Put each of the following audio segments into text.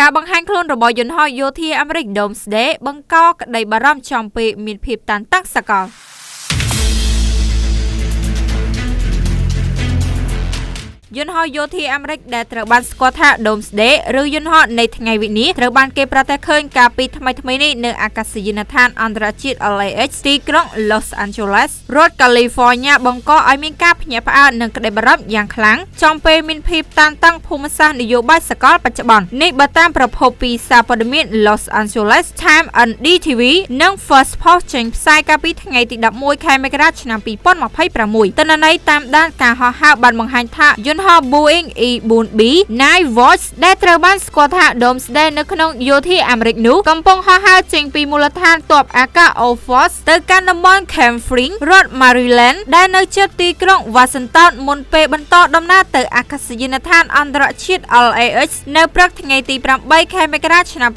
ការបង្ហាញខ្លួនរបស់យន្តហោះយោធាអាមេរិក Doomsday បង្កក្តីបារម្ភចំពីមានភាពតានតឹងសកលយន្តហោះយោធាអាមេរិកដែលត្រូវបានស្គាល់ថា Doomsday ឬយន្តហោះនៃថ្ងៃវិនាសត្រូវបានគេប្រទះឃើញកាលពីថ្មីៗនេះនៅអាកាសយានដ្ឋានអន្តរជាតិ LAX ទីក្រុង Los Angeles រដ្ឋ California បង្កឲ្យមានការភ្ញាក់ផ្អើលនិងក្តីបារម្ភយ៉ាងខ្លាំងចំពេលមានភាពតានតឹងភូមិសាស្ត្រនយោបាយសកលបច្ចុប្បន្ននេះបើតាមប្រភពពីសារព័ត៌មាន Los Angeles Times NDTV និង First Post ចេញផ្សាយកាលពីថ្ងៃទី11ខែមករាឆ្នាំ2026ទិន្នន័យតាមដានការហោះហើរបានបង្ហាញថាយន្តហោះ Boeing E-4B Nightwatch ដែលត្រូវបានស្គាល់ថា Doomsday នៅក្នុងយោធាអាមេរិកនោះកំពុងហោះហើរចេញពីមូលដ្ឋានទ័ពអាកាស Air Force ទៅកាន់តំបន់ Camp Flint រដ្ឋ Maryland ដែលនៅជិតទីក្រុង Washington មុនពេលបន្តដំណើរទៅអាកាសយានដ្ឋានអន្តរជាតិ LAX នៅព្រឹកថ្ងៃទី8ខែមករាឆ្នាំ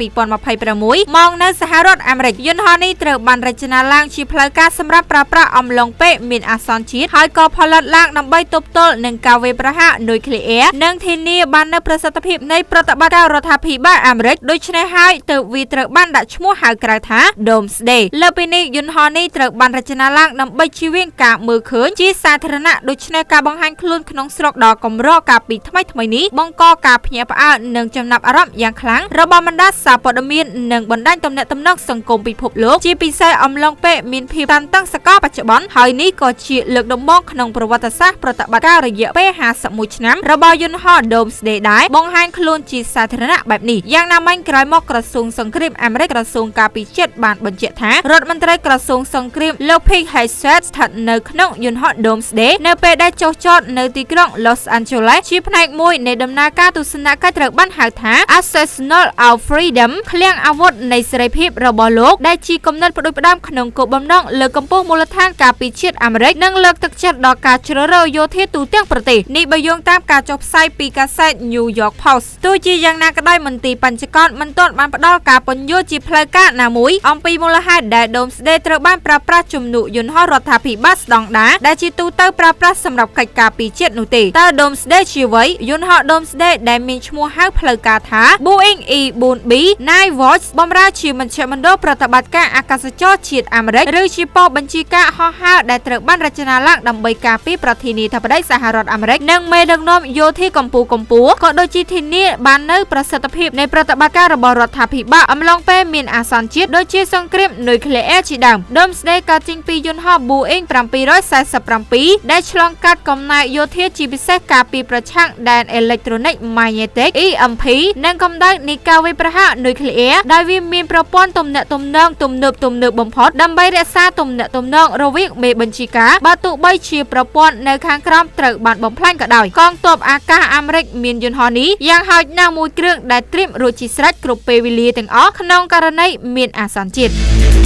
2026មកនៅសហរដ្ឋអាមេរិកយន្តហោះនេះត្រូវបានរចនាឡើងជាផ្លូវការសម្រាប់ប្រើប្រាស់អំឡុងពេលមានអាសន្នជាតិហើយក៏ផលិតឡើងដើម្បីទប់ទល់នឹងការវាយប្រហារនុយក្លេអ៊ែរនិងធានាបាននូវប្រសិទ្ធភាពនៃប្រតិបត្តិការរដ្ឋាភិបាលអាមេរិកដូច្នេះហើយទើបវាត្រូវបានដាក់ឈ្មោះហៅក្រៅថា Doomsday លើពីនេះយន្តហោះនេះត្រូវបានរចនាឡើងដើម្បីជៀសវាងការមើលឃើញជាសាធារណៈដូច្នេះការបង្ហាញខ្លួនក្នុងស្រុកដ៏កម្រកាលពីថ្មីនេះបង្កការភ្ញាក់ផ្អើលនិងចំណាប់អារម្មណ៍យ៉ាងខ្លាំងរបស់បណ្ដាសារព័ត៌មាននិងបណ្ដាញទំនាក់ទំនងសង្គមពិភពលោកជាពិសេសអំឡុងពេលមានភាពតានតឹងសកលបច្ចុប្បន្នហើយនេះក៏ជាលើកដំបូងក្នុងប្រវត្តិសាស្ត្រប្រតិបត្តិការរយៈពេល51ឆ្នាំរបស់យន្តហោះ Doomsday ដែរបង្ហាញខ្លួនជាសាធារណៈបែបនេះយ៉ាងណាមិញក្រោយមកក្រសួងសង្គ្រាមអាមេរិកក្រសួងការពារជាតិបានបញ្ជាក់ថារដ្ឋមន្ត្រីក្រសួងសង្គ្រាមលោក Pete Hegseth ស្ថិតនៅក្នុងយន្តហោះ Doomsday នៅពេលដែលចុះចតនៅទីក្រុង Los Angeles ជាផ្នែកមួយនៃដំណើរការទស្សនកិច្ចត្រូវបានហៅថា Arsenal of Freedom ឃ្លាំងអាវុធនៃសេរីភាពរបស់លោកដែលជាគំនិតផ្ដួចផ្ដើមក្នុងគោលបំណងលើកកម្ពស់មូលដ្ឋានការពារជាតិអាមេរិកនិងលើកទឹកចិត្តដល់ការជ្រើសរើសយោធាទូទាំងប្រទេសនេះបើយោងតាមការចុះផ្សាយពីកាសែត New York Post ទោះជាយ៉ាងណាក៏ដោយមន្ទីរបញ្ចកន្តមិនទាន់បានផ្ដល់ការពន្យល់ជាផ្លូវការណាមួយអំពីមូលហេតុដែល Doomsday ត្រូវបានប្រើប្រាស់ជំនួសយន្តហោះរដ្ឋាភិបាលស្តង់ដារដែលជាទូទៅប្រើប្រាស់សម្រាប់កិច្ចការពារជាតិនោះទេតើ Doomsday ជាអ្វីយន្តហោះ Doomsday ដែលមានឈ្មោះហៅផ្លូវការថា Boeing E-4B Nightwatch បម្រើជាមជ្ឈមណ្ឌលប្រតិបត្តិការអាកាសចរជាតិអាមេរិកឬជាប៉ុស្តិ៍បញ្ជាការហោះហើរដែលត្រូវបានរចនាឡើងដើម្បីការពារប្រធានាធិបតីសហរដ្ឋអាមេរិកនិងមេដឹកនាំយោធាកម្ពុជាក៏ដូចជាធានាបាននូវប្រសិទ្ធភាពនៃប្រតិបត្តិការរបស់រដ្ឋាភិបាលអំឡុងពេលមានអាសន្នជាតិដូចជាសង្គ្រាមនុយក្លេអ៊ែរជាដើម Doomsday កើតចេញពីយន្តហោះ Boeing 747ដែលឆ្លងកាត់កំណែយោធាជាពិសេសការពារប្រឆាំងដែនអេឡិចត្រូនិកម៉ាញ៉េទិក EMP និងកម្ដៅនៃការវាយប្រហារនុយក្លេអ៊ែរដោយវាមានប្រព័ន្ធទំនាក់ទំនងទំនើបបំផុតដើម្បីរក្សាទំនាក់ទំនងរវាងមេបញ្ជាការបើទោះបីជាប្រព័ន្ធនៅខាងក្រោមត្រូវបានបំផ្លាញក៏ដោយកងទ័ពអាកាសអាមេរិកមានយន្តហោះនេះយ៉ាងហោចណាស់មួយគ្រឿងដែលត្រៀមរួចជាស្រេចគ្រប់ពេលវេលាទាំងអស់ក្នុងករណីមានអាសន្នជាតិ